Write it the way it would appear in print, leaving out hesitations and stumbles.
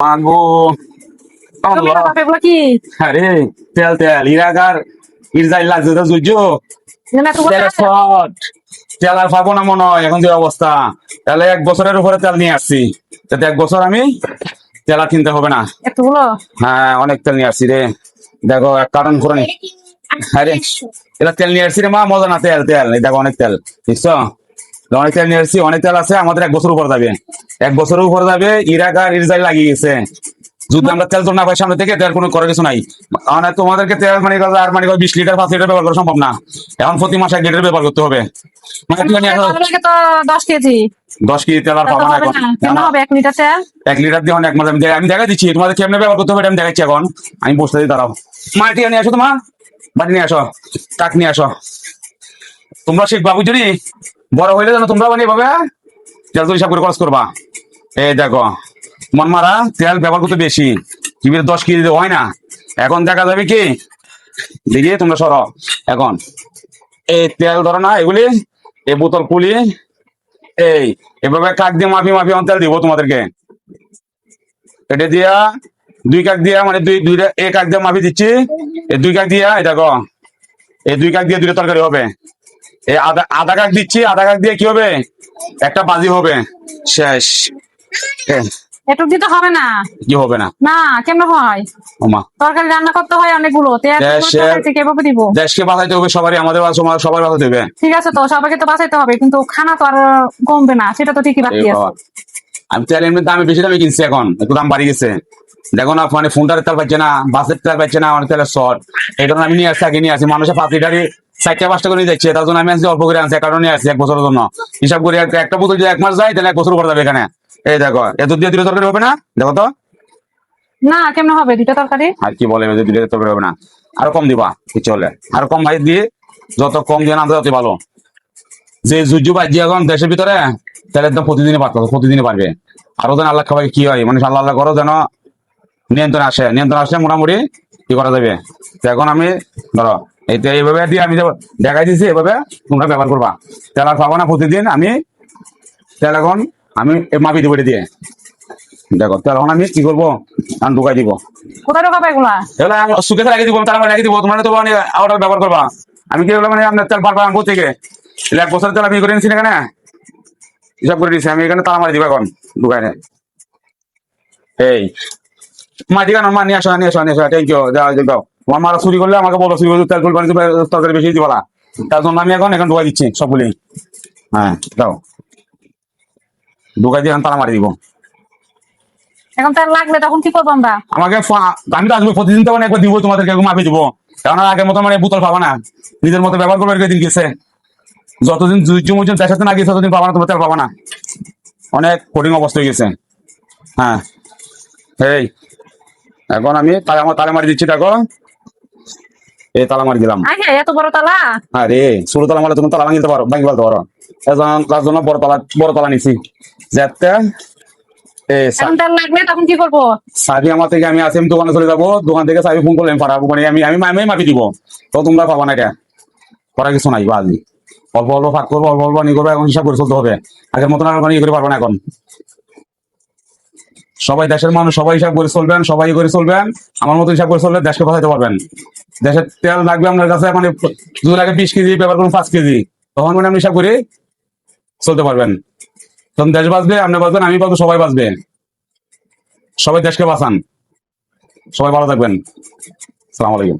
মাগো আল্লাহ কি আরে তেল তেল ইরাগার ইরজাইল লাগছে তো জুজো তেল শট তেল আর পাবো না মনে হয় এখন যে অবস্থা তাহলে 1 বছরের উপরে তেল নিয়ে আসছি যাতে 1 বছর আমি তেল আর কিনতে হবে না। এতগুলো হ্যাঁ অনেক তেল নিয়ে আসছি রে দেখো এক কারণ করে নি। আরে এটা তেল নিয়ে আসছি রে মা মজা না তেল তেল এই দেখো অনেক তেল বুঝছো অনেক তেল নিয়ে আসছি অনেক তেল আছে আমাদের 1 বছর উপর যাবে 1 বছরের উপর যাবে ইরাক আর ইসরায়েল লাগিয়ে গেছে যদি আমরা তেল তো না পাই সামনে থেকে তেল কোনো করার কিছু নাই মানে তোমাদেরকে তেল মানে আর মানে 20 লিটার 5 লিটার ব্যবহার করা সম্ভব না এখন প্রতি মাসে 1 লিটার ব্যবহার করতে হবে মানে তুমি তো 10 কেজি 10 কেজি তেল আর পাবা না এখন কেন হবে 1 লিটার তেল 1 লিটার দিয়ে 1 মাস আমি দেখা দিচ্ছি তোমাদের কেমনে ব্যবহার করতে হবে আমি দেখাচ্ছি এখন আমি বসতে দিই দাঁড়াও মাটি নিয়ে আসো তোমার বাড়ি নিয়ে আসো টাক নিয়ে আসো তোমরা শিখবা বুঝলি বড় হইলে জানো তোমরা মানে এভাবে তেল তো হিসাব করে খরচ করবা এই দেখো মন মারা তেল ব্যবহার করতে বেশি কি 10 কেজি হয় না এখন দেখা যাবে কি দেখি তোমরা সরো এখন এই তেল ধরো না এগুলি এই বোতল খুলি এই এভাবে কাক দিয়ে মাফি মাফি তেল দিব তোমাদেরকে এটা দিয়া 2 কাক দিয়া মানে দুইটা এক কাক দিয়ে মাফি দিচ্ছি এই 2 কাক দিয়া এই দেখো এই 2 কাক দিয়ে 2টা তরকারি হবে এই আধা কাক দিচ্ছি আধা কাক দিয়ে কি হবে একটা বাজি হবে শেষ এটুক দিতে হবে না কি হবে না না কেমন হয় ওমা তরকারি রান্না করতে হয় অনেকগুলো কিভাবে দিব দেশকে বাঁচাইতে হবে সবারই আমাদের সবার বাঁচাইতে হবে ঠিক আছে তো সবাইকে তো বাঁচাইতে হবে কিন্তু খানা তো আর কমবে না সেটা তো ঠিকই বাকি আছে আমি তেল এমনি দামে বেশি দামে কিনছি এখন একটু দাম বাড়ি গেছে দেখো না মানে ফোনটার তেল পাচ্ছে না বাসের তেল পাচ্ছে না অনেক তেলের শর্ট এই কারণে আমি নিয়ে আসছি আগে নিয়ে আসি মানুষের 5 লিটারই 4টা 5টা করে নিয়ে যাচ্ছে তার জন্য আমি আসছি অল্প করে আনছি কারণ নিয়ে আসছি 1 বছরের জন্য হিসাব করে একটা বোতল যদি 1 মাস যায় তাহলে 1 বছর উপর যাবে এখানে এই দেখো এত দিয়ে 2টা তরকারি হবে না দেখো তো না কেমন হবে 2টা তরকারি আর কি বলে 2টা তরকারি হবে না আরো কম দিবা কিছু হলে আরো কম ভাই দিয়ে যত কম দিয়ে না তত ভালো যে জুজু বাজি এখন দেশের ভিতরে তাহলে একদম প্রতিদিনই প্রতিদিনই পারবে আরো যেন আল্লাহ খাবার কি হয় মানে আল্লাহ আল্লাহ করো যেন নিয়ন্ত্রণ আসলে মোটামুটি কি করা যাবে এখন আমি ধরো এইভাবে দিয়ে আমি দেখাই দিচ্ছি এভাবে তোমরা ব্যবহার করবা তেল আর পাবো না প্রতিদিন আমি তেল এখন আমি মাপি দেবো এটা দিয়ে দেখো তেল এখন আমি কি করবো আমি ঢুকাই দিব কোথায় ঢোকাবে এগুলা এগুলো সুখে রেখে দিব তার রেখে দিব তোমরা তো মানে আবার ব্যবহার করবা আমি কি মানে আপনার তেল পারবো আনবো থেকে 1 বছর তেল আমি করে নিচ্ছি না এখানে হিসাব করে দিচ্ছি আমি এখানে তালা মারি দিব এখন ঢুকাই এই মাটি কেন মা নিয়ে আসো থ্যাংক ইউ যাও আমার মারা চুরি করলে আমাকে বলো চুরি করলে তেল ফুল পানি তরকারি বেশি দিবা তার জন্য আমি এখন ঢুকাই দিচ্ছি সবগুলি হ্যাঁ যাও ঢুকাই দিয়ে তালা মারি দিব এখন তেল লাগলে তখন কি করবো আমরা আমাকে আমি তো আসবো প্রতিদিন তো মানে একবার দিব তোমাদেরকে মাপি দিব কারণ আগের মতো মানে বোতল পাবা না নিজের মতো ব্যবহার করবে দিন গেছে যতদিন দেশের সাথে না গিয়েছে ততদিন পাবা না তোমার তেল পাবা না অনেক কঠিন অবস্থা হয়ে গেছে হ্যাঁ এই এখন আমি আমার তালা মারি দিচ্ছি দেখো এই তালা মারি দিলাম এত বড় তালা আরে ছোট তালা মারলে তুমি তালা ভাঙি দিতে পারো ভাঙি ফেলতে পারো তার জন্য বড় তালা নিছি যাতে লাগবে তখন কি করবো চাবি আমার থেকে আমি আছি আমি দোকানে চলে যাবো দোকান থেকে চাবি ফোন করলে আমি পাঠাবো মানে আমি মাপি দিব তো তোমরা পাবা না এটা করার কিছু নাই বাজি অল্প অল্প ফাঁক করবো অল্প অল্প নিয়ে করবো এখন হিসাব করে চলতে হবে আগের মতন আর ইয়ে করে পারবো না এখন সবাই দেশের মানুষ সবাই হিসাব করে চলবেন সবাই করে চলবেন আমার মতো হিসাব করে চললে দেশকে বাঁচাইতে পারবেন দেশের তেল লাগবে আপনার কাছে মানে যদি লাগে 20 কেজি ব্যবহার করুন 5 কেজি তখন মানে আপনি হিসাব করে চলতে পারবেন তখন দেশ বাঁচবে আপনি বাঁচবেন আমি বাঁচবো সবাই বাঁচবে সবাই দেশকে বাঁচান সবাই ভালো থাকবেন আসসালামু আলাইকুম।